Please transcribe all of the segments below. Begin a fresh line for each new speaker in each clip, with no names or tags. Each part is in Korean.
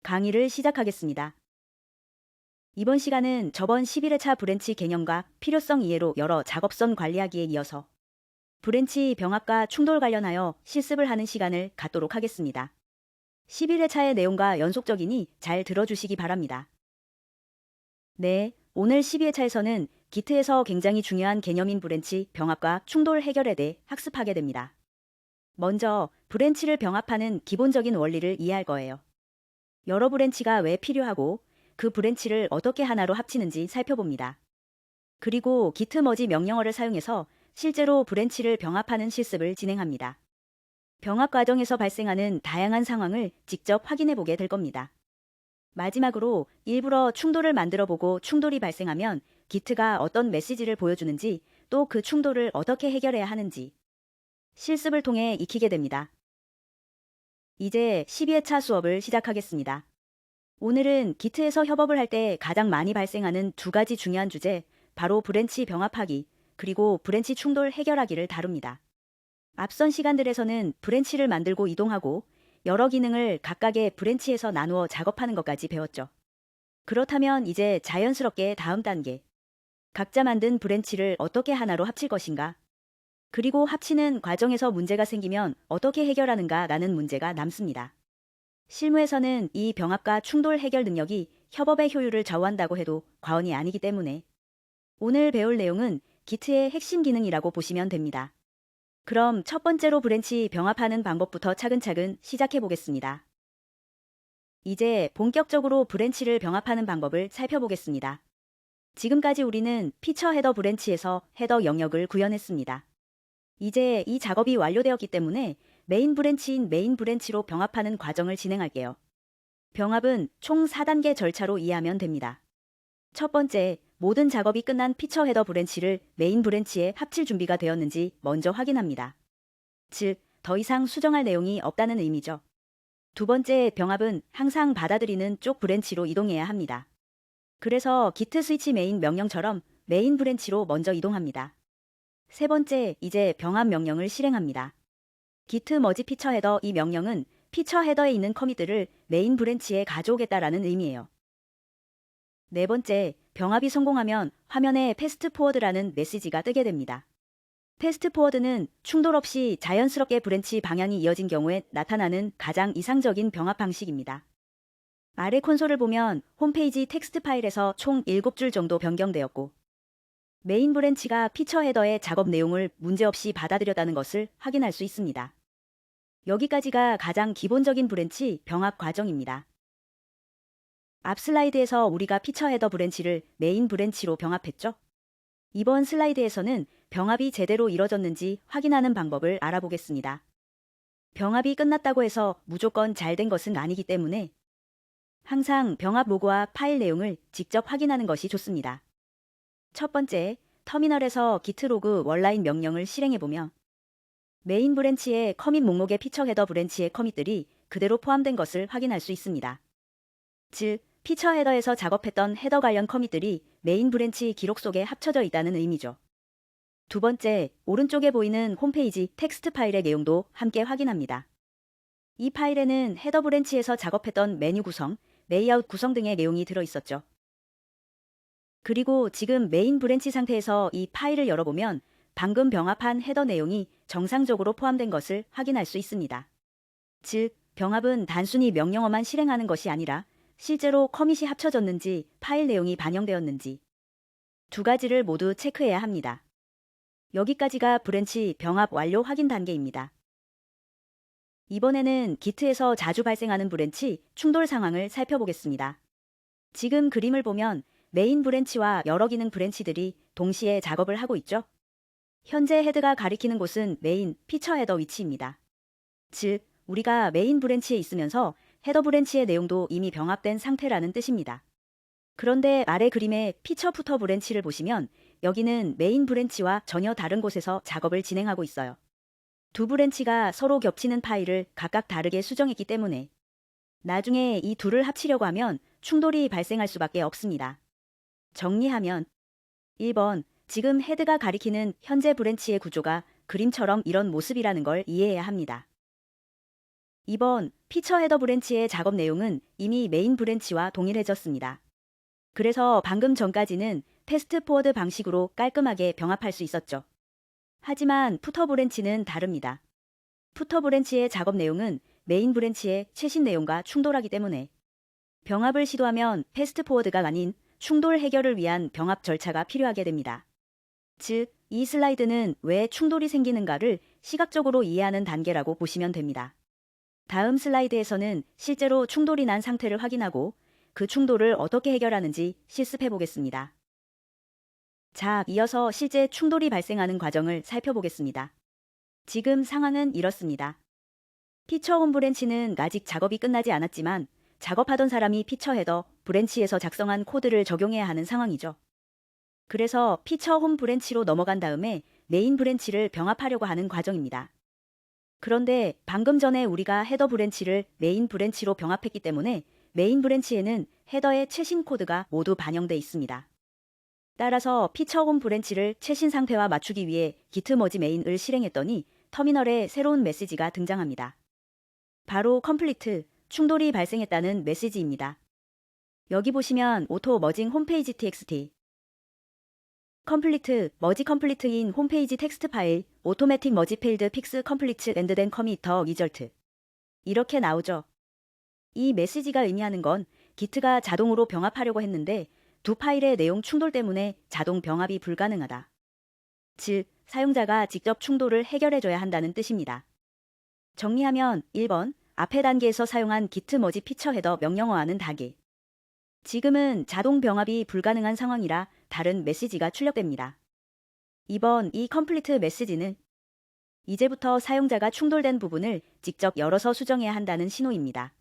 강의를 시작하겠습니다. 이번 시간은 저번 11회차 브랜치 개념과 필요성 이해로 여러 작업선 관리하기에 이어서 브랜치 병합과 충돌 관련하여 실습을 하는 시간을 갖도록 하겠습니다. 11회차의 내용과 연속적이니 잘 들어주시기 바랍니다. 네, 오늘 12회차에서는 기트에서 굉장히 중요한 개념인 브랜치 병합과 충돌 해결에 대해 학습하게 됩니다. 먼저 브랜치를 병합하는 기본적인 원리를 이해할 거예요. 여러 브랜치가 왜 필요하고 그 브랜치를 어떻게 하나로 합치는지 살펴봅니다. 그리고 git merge 명령어를 사용해서 실제로 브랜치를 병합하는 실습을 진행합니다. 병합 과정에서 발생하는 다양한 상황을 직접 확인해 보게 될 겁니다. 마지막으로 일부러 충돌을 만들어 보고 충돌이 발생하면 git가 어떤 메시지를 보여주는지 또 그 충돌을 어떻게 해결해야 하는지 실습을 통해 익히게 됩니다. 이제 12회차 수업을 시작하겠습니다. 오늘은 기트에서 협업을 할 때 가장 많이 발생하는 두 가지 중요한 주제, 바로 브랜치 병합하기, 그리고 브랜치 충돌 해결하기를 다룹니다. 앞선 시간들에서는 브랜치를 만들고 이동하고 여러 기능을 각각의 브랜치에서 나누어 작업하는 것까지 배웠죠. 그렇다면 이제 자연스럽게 다음 단계, 각자 만든 브랜치를 어떻게 하나로 합칠 것인가? 그리고 합치는 과정에서 문제가 생기면 어떻게 해결하는가 라는 문제가 남습니다. 실무에서는 이 병합과 충돌 해결 능력이 협업의 효율을 좌우한다고 해도 과언이 아니기 때문에 오늘 배울 내용은 기트의 핵심 기능이라고 보시면 됩니다. 그럼 첫 번째로 브랜치 병합하는 방법부터 차근차근 시작해 보겠습니다. 이제 본격적으로 브랜치를 병합하는 방법을 살펴보겠습니다. 지금까지 우리는 피처 헤더 브랜치에서 헤더 영역을 구현했습니다. 이제 이 작업이 완료되었기 때문에 메인 브랜치인 메인 브랜치로 병합하는 과정을 진행할게요. 병합은 총 4단계 절차로 이해하면 됩니다. 첫 번째, 모든 작업이 끝난 피처 헤더 브랜치를 메인 브랜치에 합칠 준비가 되었는지 먼저 확인합니다. 즉, 더 이상 수정할 내용이 없다는 의미죠. 두 번째, 병합은 항상 받아들이는 쪽 브랜치로 이동해야 합니다. 그래서 git 스위치 메인 명령처럼 메인 브랜치로 먼저 이동합니다. 세 번째, 이제 병합 명령을 실행합니다. git merge 피처 헤더 이 명령은 피처 헤더에 있는 커밋들을 메인 브랜치에 가져오겠다라는 의미예요. 네 번째, 병합이 성공하면 화면에 패스트 포워드라는 메시지가 뜨게 됩니다. 패스트 포워드는 충돌 없이 자연스럽게 브랜치 방향이 이어진 경우에 나타나는 가장 이상적인 병합 방식입니다. 아래 콘솔을 보면 홈페이지 텍스트 파일에서 총 7줄 정도 변경되었고 메인 브랜치가 피처 헤더의 작업 내용을 문제없이 받아들였다는 것을 확인할 수 있습니다. 여기까지가 가장 기본적인 브랜치 병합 과정입니다. 앞 슬라이드에서 우리가 피처 헤더 브랜치를 메인 브랜치로 병합했죠? 이번 슬라이드에서는 병합이 제대로 이뤄졌는지 확인하는 방법을 알아보겠습니다. 병합이 끝났다고 해서 무조건 잘 된 것은 아니기 때문에 항상 병합 로그와 파일 내용을 직접 확인하는 것이 좋습니다. 첫 번째, 터미널에서 git log 원라인 명령을 실행해보며 메인 브랜치의 커밋 목록의 피처 헤더 브랜치의 커밋들이 그대로 포함된 것을 확인할 수 있습니다. 즉, 피처 헤더에서 작업했던 헤더 관련 커밋들이 메인 브랜치 기록 속에 합쳐져 있다는 의미죠. 두 번째, 오른쪽에 보이는 홈페이지 텍스트 파일의 내용도 함께 확인합니다. 이 파일에는 헤더 브랜치에서 작업했던 메뉴 구성, 레이아웃 구성 등의 내용이 들어있었죠. 그리고 지금 메인 브랜치 상태에서 이 파일을 열어보면 방금 병합한 헤더 내용이 정상적으로 포함된 것을 확인할 수 있습니다. 즉, 병합은 단순히 명령어만 실행하는 것이 아니라 실제로 커밋이 합쳐졌는지 파일 내용이 반영되었는지 두 가지를 모두 체크해야 합니다. 여기까지가 브랜치 병합 완료 확인 단계입니다. 이번에는 기트에서 자주 발생하는 브랜치 충돌 상황을 살펴보겠습니다. 지금 그림을 보면 메인 브랜치와 여러 기능 브랜치들이 동시에 작업을 하고 있죠. 현재 헤드가 가리키는 곳은 메인 피처 헤더 위치입니다. 즉, 우리가 메인 브랜치에 있으면서 헤더 브랜치의 내용도 이미 병합된 상태라는 뜻입니다. 그런데 아래 그림의 피처 푸터 브랜치를 보시면 여기는 메인 브랜치와 전혀 다른 곳에서 작업을 진행하고 있어요. 두 브랜치가 서로 겹치는 파일을 각각 다르게 수정했기 때문에 나중에 이 둘을 합치려고 하면 충돌이 발생할 수밖에 없습니다. 정리하면 1번, 지금 헤드가 가리키는 현재 브랜치의 구조가 그림처럼 이런 모습이라는 걸 이해해야 합니다. 2번 피처 헤더 브랜치의 작업 내용은 이미 메인 브랜치와 동일해졌습니다. 그래서 방금 전까지는 패스트 포워드 방식으로 깔끔하게 병합할 수 있었죠. 하지만 푸터 브랜치는 다릅니다. 푸터 브랜치의 작업 내용은 메인 브랜치의 최신 내용과 충돌하기 때문에 병합을 시도하면 패스트 포워드가 아닌 충돌 해결을 위한 병합 절차가 필요하게 됩니다. 즉, 이 슬라이드는 왜 충돌이 생기는가를 시각적으로 이해하는 단계라고 보시면 됩니다. 다음 슬라이드에서는 실제로 충돌이 난 상태를 확인하고 그 충돌을 어떻게 해결하는지 실습해 보겠습니다. 자, 이어서 실제 충돌이 발생하는 과정을 살펴보겠습니다. 지금 상황은 이렇습니다. 피처 홈 브랜치는 아직 작업이 끝나지 않았지만 작업하던 사람이 피처 헤더 브랜치에서 작성한 코드를 적용해야 하는 상황이죠. 그래서 피처 홈 브랜치로 넘어간 다음에 메인 브랜치를 병합하려고 하는 과정입니다. 그런데 방금 전에 우리가 헤더 브랜치를 메인 브랜치로 병합했기 때문에 메인 브랜치에는 헤더의 최신 코드가 모두 반영돼 있습니다. 따라서 피처 홈 브랜치를 최신 상태와 맞추기 위해 git merge main을 실행했더니 터미널에 새로운 메시지가 등장합니다. 바로 컴플리트, 충돌이 발생했다는 메시지입니다. 여기 보시면 오토 머징 홈페이지 txt, 컴플리트, 머지 컴플리트인 홈페이지 텍스트 파일, 오토매틱 머지 페일드 픽스 컴플리트 앤드 댄 커밋 더 리절트. 이렇게 나오죠. 이 메시지가 의미하는 건 git가 자동으로 병합하려고 했는데 두 파일의 내용 충돌 때문에 자동 병합이 불가능하다. 즉, 사용자가 직접 충돌을 해결해줘야 한다는 뜻입니다. 정리하면 1번, 앞의 단계에서 사용한 git merge 피처 헤더 명령어와는 다르게 지금은 자동 병합이 불가능한 상황이라 다른 메시지가 출력됩니다. 2번, 이 컴플리트 메시지는 이제부터 사용자가 충돌된 부분을 직접 열어서 수정해야 한다는 신호입니다.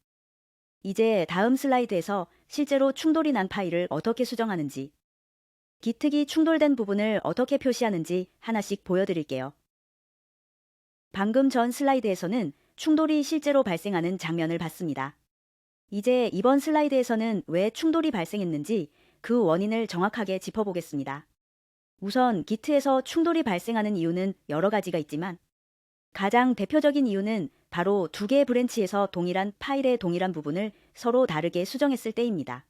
이제 다음 슬라이드에서 실제로 충돌이 난 파일을 어떻게 수정하는지, git이 충돌된 부분을 어떻게 표시하는지 하나씩 보여드릴게요. 방금 전 슬라이드에서는 충돌이 실제로 발생하는 장면을 봤습니다. 이제 이번 슬라이드에서는 왜 충돌이 발생했는지 그 원인을 정확하게 짚어보겠습니다. 우선 git에서 충돌이 발생하는 이유는 여러 가지가 있지만 가장 대표적인 이유는 바로 두 개의 브랜치에서 동일한 파일의 동일한 부분을 서로 다르게 수정했을 때입니다.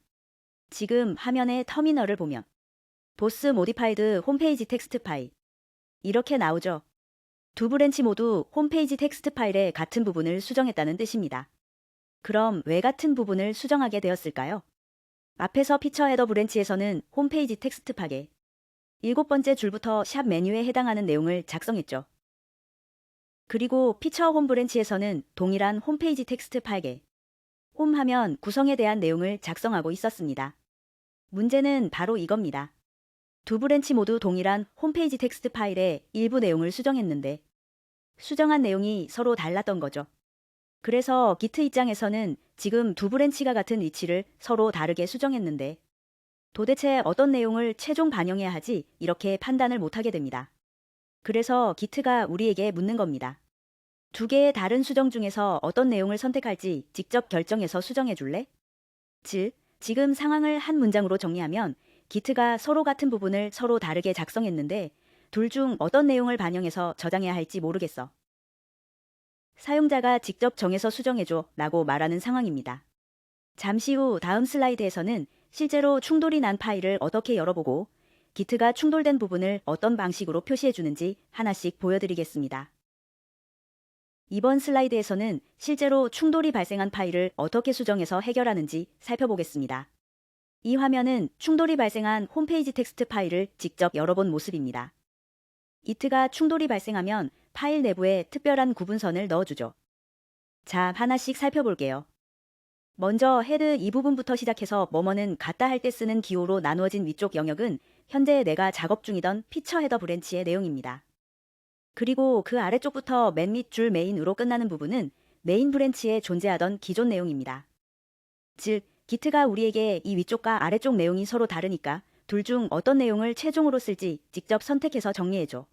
지금 화면의 터미널을 보면 보스 모디파이드 홈페이지 텍스트 파일 이렇게 나오죠. 두 브랜치 모두 홈페이지 텍스트 파일의 같은 부분을 수정했다는 뜻입니다. 그럼 왜 같은 부분을 수정하게 되었을까요? 앞에서 피처 헤더 브랜치에서는 홈페이지 텍스트 파일 7번째 줄부터 샵 메뉴에 해당하는 내용을 작성했죠. 그리고 피처 홈 브랜치에서는 동일한 홈페이지 텍스트 파일 홈 하면 구성에 대한 내용을 작성하고 있었습니다. 문제는 바로 이겁니다. 두 브랜치 모두 동일한 홈페이지 텍스트 파일의 일부 내용을 수정했는데 수정한 내용이 서로 달랐던 거죠. 그래서 git 입장에서는 지금 두 브랜치가 같은 위치를 서로 다르게 수정했는데 도대체 어떤 내용을 최종 반영해야 하지 이렇게 판단을 못하게 됩니다. 그래서 git가 우리에게 묻는 겁니다. 두 개의 다른 수정 중에서 어떤 내용을 선택할지 직접 결정해서 수정해 줄래? 즉, 지금 상황을 한 문장으로 정리하면 git가 서로 같은 부분을 서로 다르게 작성했는데 둘 중 어떤 내용을 반영해서 저장해야 할지 모르겠어. 사용자가 직접 정해서 수정해줘 라고 말하는 상황입니다. 잠시 후 다음 슬라이드에서는 실제로 충돌이 난 파일을 어떻게 열어보고 git가 충돌된 부분을 어떤 방식으로 표시해주는지 하나씩 보여드리겠습니다. 이번 슬라이드에서는 실제로 충돌이 발생한 파일을 어떻게 수정해서 해결하는지 살펴보겠습니다. 이 화면은 충돌이 발생한 홈페이지 텍스트 파일을 직접 열어본 모습입니다. git가 충돌이 발생하면 파일 내부에 특별한 구분선을 넣어주죠. 자, 하나씩 살펴볼게요. 먼저 헤드 이 부분부터 시작해서 뭐뭐는 같다 할 때 쓰는 기호로 나누어진 위쪽 영역은 현재 내가 작업 중이던 피처 헤더 브랜치의 내용입니다. 그리고 그 아래쪽부터 맨 밑 줄 메인으로 끝나는 부분은 메인 브랜치에 존재하던 기존 내용입니다. 즉, git가 우리에게 이 위쪽과 아래쪽 내용이 서로 다르니까 둘 중 어떤 내용을 최종으로 쓸지 직접 선택해서 정리해줘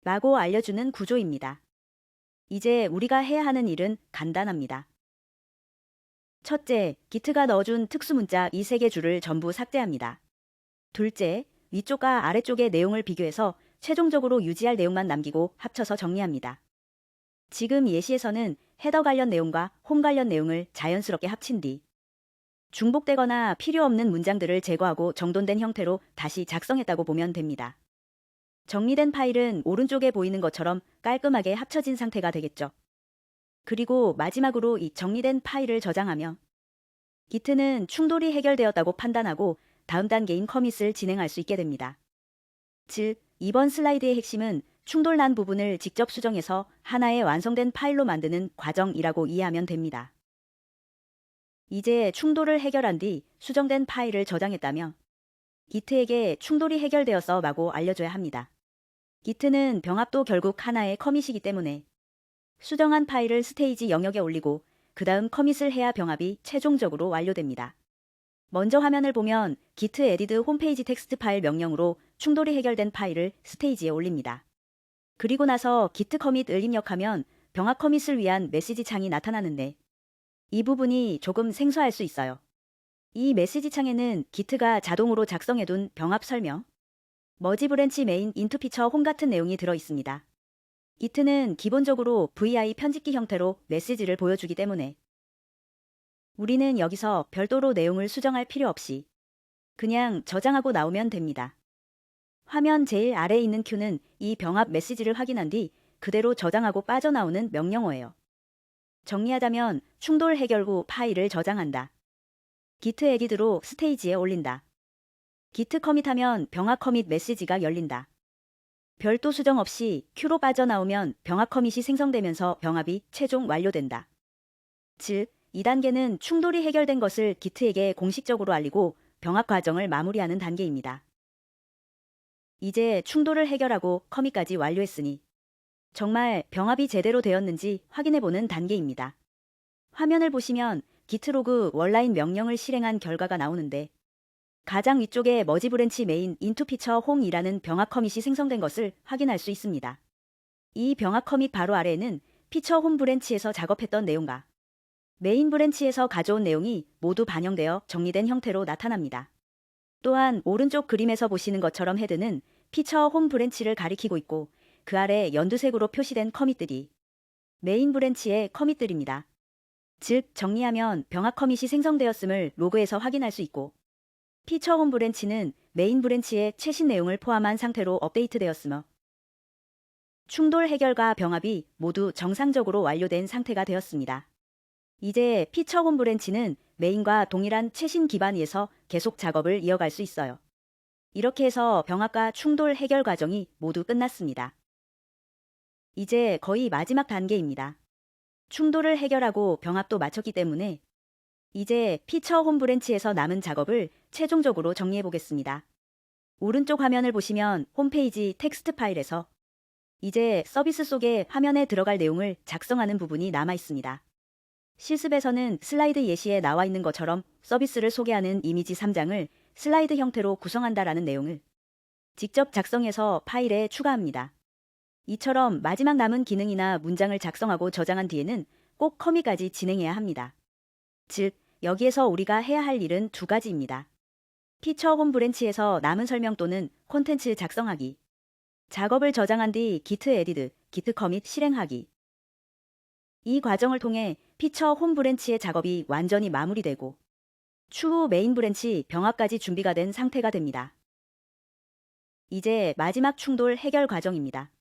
라고 알려주는 구조입니다. 이제 우리가 해야 하는 일은 간단합니다. 첫째, git가 넣어준 특수문자 이 세 개 줄을 전부 삭제합니다. 둘째, 위쪽과 아래쪽의 내용을 비교해서 최종적으로 유지할 내용만 남기고 합쳐서 정리합니다. 지금 예시에서는 헤더 관련 내용과 홈 관련 내용을 자연스럽게 합친 뒤 중복되거나 필요 없는 문장들을 제거하고 정돈된 형태로 다시 작성했다고 보면 됩니다. 정리된 파일은 오른쪽에 보이는 것처럼 깔끔하게 합쳐진 상태가 되겠죠. 그리고 마지막으로 이 정리된 파일을 저장하며 Git는 충돌이 해결되었다고 판단하고 다음 단계인 커밋을 진행할 수 있게 됩니다. 즉, 이번 슬라이드의 핵심은 충돌난 부분을 직접 수정해서 하나의 완성된 파일로 만드는 과정이라고 이해하면 됩니다. 이제 충돌을 해결한 뒤 수정된 파일을 저장했다며 Git에게 충돌이 해결되었어 라고 알려줘야 합니다. Git는 병합도 결국 하나의 커밋이기 때문에 수정한 파일을 스테이지 영역에 올리고 그 다음 커밋을 해야 병합이 최종적으로 완료됩니다. 먼저 화면을 보면 git edit 홈페이지 텍스트 파일 명령으로 충돌이 해결된 파일을 스테이지에 올립니다. 그리고 나서 git commit을 입력하면 병합 커밋을 위한 메시지 창이 나타나는데 이 부분이 조금 생소할 수 있어요. 이 메시지 창에는 Git가 자동으로 작성해둔 병합 설명, 머지 브랜치 메인 인투 피처 홈 같은 내용이 들어 있습니다. Git는 기본적으로 VI 편집기 형태로 메시지를 보여주기 때문에 우리는 여기서 별도로 내용을 수정할 필요 없이 그냥 저장하고 나오면 됩니다. 화면 제일 아래에 있는 Q는 이 병합 메시지를 확인한 뒤 그대로 저장하고 빠져나오는 명령어예요. 정리하자면 충돌 해결 후 파일을 저장한다. git edit로 스테이지에 올린다. git 커밋하면 병합 커밋 메시지가 열린다. 별도 수정 없이 Q로 빠져나오면 병합 커밋이 생성되면서 병합이 최종 완료된다. 즉, 2단계는 충돌이 해결된 것을 Git에게 공식적으로 알리고 병합 과정을 마무리하는 단계입니다. 이제 충돌을 해결하고 커밋까지 완료했으니 정말 병합이 제대로 되었는지 확인해보는 단계입니다. 화면을 보시면 git log 원라인 명령을 실행한 결과가 나오는데 가장 위쪽에 머지 브랜치 메인 인투 피처 홈이라는 병합 커밋이 생성된 것을 확인할 수 있습니다. 이 병합 커밋 바로 아래에는 피처 홈 브랜치에서 작업했던 내용과 메인 브랜치에서 가져온 내용이 모두 반영되어 정리된 형태로 나타납니다. 또한 오른쪽 그림에서 보시는 것처럼 헤드는 피처 홈 브랜치를 가리키고 있고 그 아래 연두색으로 표시된 커밋들이 메인 브랜치의 커밋들입니다. 즉, 정리하면 병합 커밋이 생성되었음을 로그에서 확인할 수 있고 피처 홈 브랜치는 메인 브랜치의 최신 내용을 포함한 상태로 업데이트되었으며 충돌 해결과 병합이 모두 정상적으로 완료된 상태가 되었습니다. 이제 피처 홈 브랜치는 메인과 동일한 최신 기반 위에서 계속 작업을 이어갈 수 있어요. 이렇게 해서 병합과 충돌 해결 과정이 모두 끝났습니다. 이제 거의 마지막 단계입니다. 충돌을 해결하고 병합도 마쳤기 때문에 이제 피처 홈 브랜치에서 남은 작업을 최종적으로 정리해 보겠습니다. 오른쪽 화면을 보시면 홈페이지 텍스트 파일에서 이제 서비스 속에 화면에 들어갈 내용을 작성하는 부분이 남아 있습니다. 실습에서는 슬라이드 예시에 나와 있는 것처럼 서비스를 소개하는 이미지 3장을 슬라이드 형태로 구성한다라는 내용을 직접 작성해서 파일에 추가합니다. 이처럼 마지막 남은 기능이나 문장을 작성하고 저장한 뒤에는 꼭 커밋까지 진행해야 합니다. 즉, 여기에서 우리가 해야 할 일은 두 가지입니다. 피처 홈 브랜치에서 남은 설명 또는 콘텐츠 작성하기, 작업을 저장한 뒤 git edit, git commit 실행하기. 이 과정을 통해 피처 홈 브랜치의 작업이 완전히 마무리되고 추후 메인 브랜치 병합까지 준비가 된 상태가 됩니다. 이제 마지막 충돌 해결 과정입니다.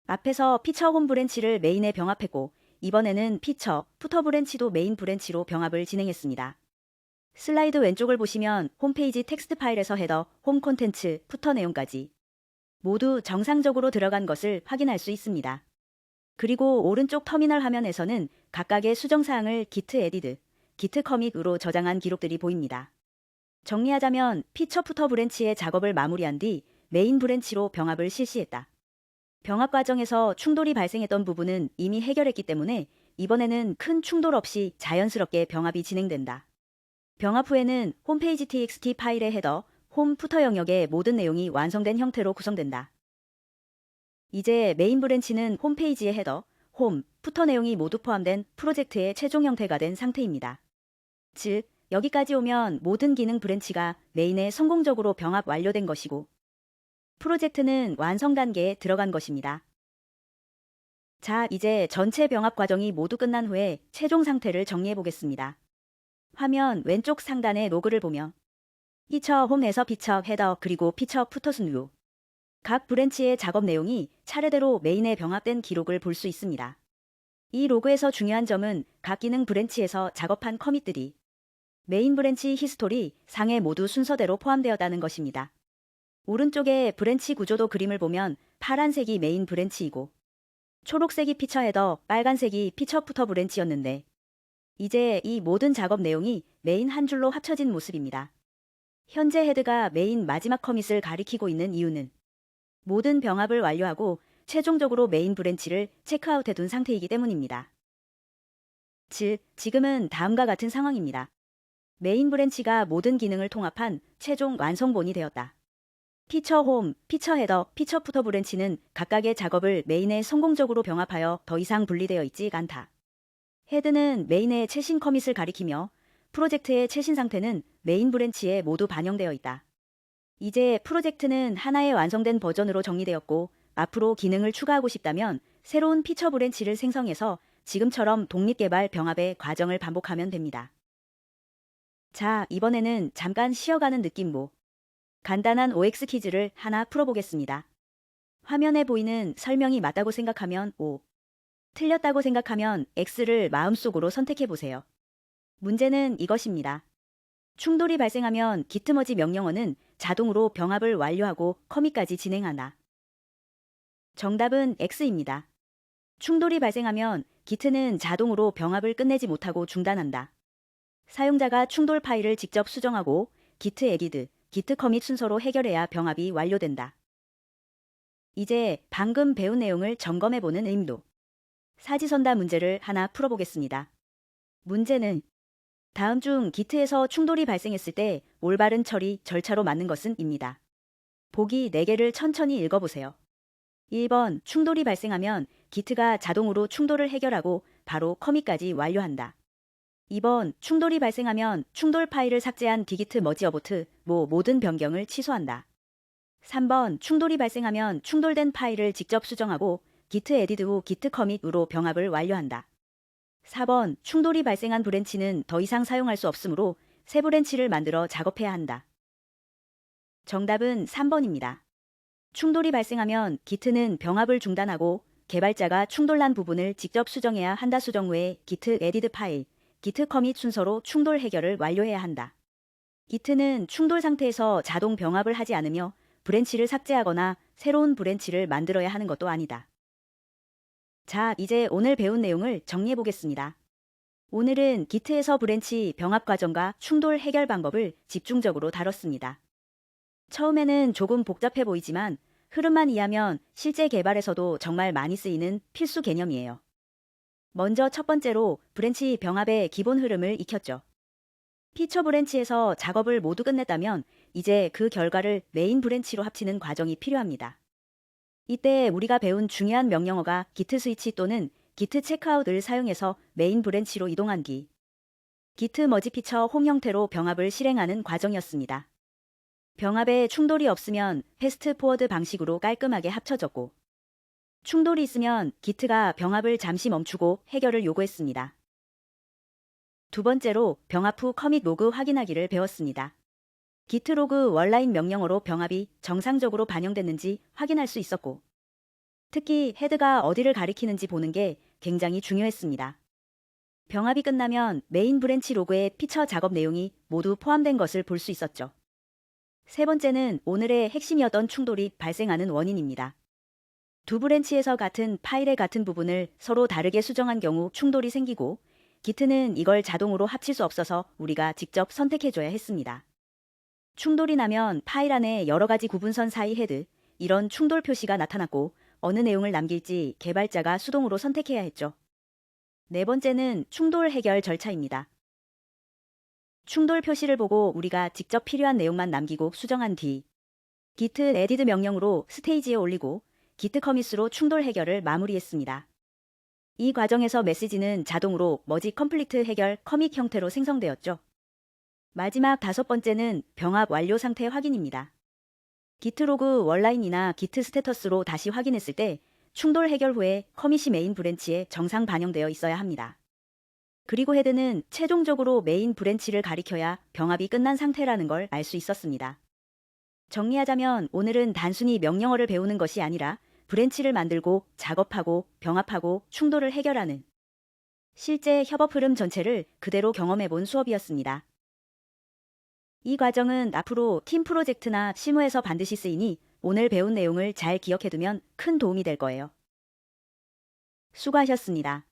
앞에서 피처 홈 브랜치를 메인에 병합했고 이번에는 피처, 푸터 브랜치도 메인 브랜치로 병합을 진행했습니다. 슬라이드 왼쪽을 보시면 홈페이지 텍스트 파일에서 헤더, 홈 콘텐츠, 푸터 내용까지 모두 정상적으로 들어간 것을 확인할 수 있습니다. 그리고 오른쪽 터미널 화면에서는 각각의 수정사항을 git edit, git commit으로 저장한 기록들이 보입니다. 정리하자면 피처 푸터 브랜치의 작업을 마무리한 뒤 메인 브랜치로 병합을 실시했다. 병합 과정에서 충돌이 발생했던 부분은 이미 해결했기 때문에 이번에는 큰 충돌 없이 자연스럽게 병합이 진행된다. 병합 후에는 홈페이지 txt 파일의 헤더, 홈 푸터 영역의 모든 내용이 완성된 형태로 구성된다. 이제 메인 브랜치는 홈페이지의 헤더, 홈, 푸터 내용이 모두 포함된 프로젝트의 최종 형태가 된 상태입니다. 즉, 여기까지 오면 모든 기능 브랜치가 메인에 성공적으로 병합 완료된 것이고 프로젝트는 완성 단계에 들어간 것입니다. 자, 이제 전체 병합 과정이 모두 끝난 후에 최종 상태를 정리해 보겠습니다. 화면 왼쪽 상단의 로그를 보며 피처 홈에서 피처 헤더 그리고 피처 푸터 순류 각 브랜치의 작업 내용이 차례대로 메인에 병합된 기록을 볼 수 있습니다. 이 로그에서 중요한 점은 각 기능 브랜치에서 작업한 커밋들이 메인 브랜치 히스토리 상에 모두 순서대로 포함되었다는 것입니다. 오른쪽에 브랜치 구조도 그림을 보면 파란색이 메인 브랜치이고 초록색이 피처 헤더, 빨간색이 피처 푸터 브랜치였는데 이제 이 모든 작업 내용이 메인 한 줄로 합쳐진 모습입니다. 현재 헤드가 메인 마지막 커밋을 가리키고 있는 이유는 모든 병합을 완료하고 최종적으로 메인 브랜치를 체크아웃해 둔 상태이기 때문입니다. 즉, 지금은 다음과 같은 상황입니다. 메인 브랜치가 모든 기능을 통합한 최종 완성본이 되었다. 피처 홈, 피처 헤더, 피처 푸터 브랜치는 각각의 작업을 메인에 성공적으로 병합하여 더 이상 분리되어 있지 않다. 헤드는 메인의 최신 커밋을 가리키며 프로젝트의 최신 상태는 메인 브랜치에 모두 반영되어 있다. 이제 프로젝트는 하나의 완성된 버전으로 정리되었고 앞으로 기능을 추가하고 싶다면 새로운 피처 브랜치를 생성해서 지금처럼 독립개발 병합의 과정을 반복하면 됩니다. 자, 이번에는 잠깐 쉬어가는 느낌으로 간단한 OX 퀴즈를 하나 풀어보겠습니다. 화면에 보이는 설명이 맞다고 생각하면 O, 틀렸다고 생각하면 X를 마음속으로 선택해보세요. 문제는 이것입니다. 충돌이 발생하면 git 머지 명령어는 자동으로 병합을 완료하고 커밋까지 진행하나? 정답은 X입니다. 충돌이 발생하면 git는 자동으로 병합을 끝내지 못하고 중단한다. 사용자가 충돌 파일을 직접 수정하고 git edit, git commit 순서로 해결해야 병합이 완료된다. 이제 방금 배운 내용을 점검해보는 의미로 사지선다 문제를 하나 풀어보겠습니다. 문제는 다음 중 git에서 충돌이 발생했을 때 올바른 처리 절차로 맞는 것은 입니다. 보기 4개를 천천히 읽어보세요. 1번 충돌이 발생하면 git가 자동으로 충돌을 해결하고 바로 커밋까지 완료한다. 2번 충돌이 발생하면 충돌 파일을 삭제한 digit 머지 어보트 모든 변경을 취소한다. 3번 충돌이 발생하면 충돌된 파일을 직접 수정하고 git edit 후 git commit으로 병합을 완료한다. 4번 충돌이 발생한 브랜치는 더 이상 사용할 수 없으므로 새 브랜치를 만들어 작업해야 한다. 정답은 3번입니다. 충돌이 발생하면 git는 병합을 중단하고 개발자가 충돌난 부분을 직접 수정해야 한다. 수정 후에 git edit 파일, git commit 순서로 충돌 해결을 완료해야 한다. git는 충돌 상태에서 자동 병합을 하지 않으며 브랜치를 삭제하거나 새로운 브랜치를 만들어야 하는 것도 아니다. 자, 이제 오늘 배운 내용을 정리해 보겠습니다. 오늘은 git에서 브랜치 병합 과정과 충돌 해결 방법을 집중적으로 다뤘습니다. 처음에는 조금 복잡해 보이지만 흐름만 이해하면 실제 개발에서도 정말 많이 쓰이는 필수 개념이에요. 먼저 첫 번째로 브랜치 병합의 기본 흐름을 익혔죠. 피처 브랜치에서 작업을 모두 끝냈다면 이제 그 결과를 메인 브랜치로 합치는 과정이 필요합니다. 이때 우리가 배운 중요한 명령어가 git 스위치 또는 git checkout을 사용해서 메인 브랜치로 이동한 뒤 git 머지 피처 홈 형태로 병합을 실행하는 과정이었습니다. 병합에 충돌이 없으면 패스트 포워드 방식으로 깔끔하게 합쳐졌고 충돌이 있으면 git가 병합을 잠시 멈추고 해결을 요구했습니다. 두 번째로 병합 후 커밋 로그 확인하기를 배웠습니다. git 로그 원라인 명령어로 병합이 정상적으로 반영됐는지 확인할 수 있었고 특히 헤드가 어디를 가리키는지 보는 게 굉장히 중요했습니다. 병합이 끝나면 메인 브랜치 로그에 피처 작업 내용이 모두 포함된 것을 볼 수 있었죠. 세 번째는 오늘의 핵심이었던 충돌이 발생하는 원인입니다. 두 브랜치에서 같은 파일의 같은 부분을 서로 다르게 수정한 경우 충돌이 생기고 git는 이걸 자동으로 합칠 수 없어서 우리가 직접 선택해줘야 했습니다. 충돌이 나면 파일 안에 여러 가지 구분선 사이 헤드, 이런 충돌 표시가 나타났고 어느 내용을 남길지 개발자가 수동으로 선택해야 했죠. 네 번째는 충돌 해결 절차입니다. 충돌 표시를 보고 우리가 직접 필요한 내용만 남기고 수정한 뒤 git edit 명령으로 스테이지에 올리고 git commit으로 충돌 해결을 마무리했습니다. 이 과정에서 메시지는 자동으로 머지 컴플리트 해결 커밋 형태로 생성되었죠. 마지막 다섯 번째는 병합 완료 상태 확인입니다. git 로그 원라인이나 git 스테터스로 다시 확인했을 때 충돌 해결 후에 커밋이 메인 브랜치에 정상 반영되어 있어야 합니다. 그리고 헤드는 최종적으로 메인 브랜치를 가리켜야 병합이 끝난 상태라는 걸 알 수 있었습니다. 정리하자면 오늘은 단순히 명령어를 배우는 것이 아니라 브랜치를 만들고 작업하고 병합하고 충돌을 해결하는 실제 협업 흐름 전체를 그대로 경험해본 수업이었습니다. 이 과정은 앞으로 팀 프로젝트나 실무에서 반드시 쓰이니 오늘 배운 내용을 잘 기억해두면 큰 도움이 될 거예요. 수고하셨습니다.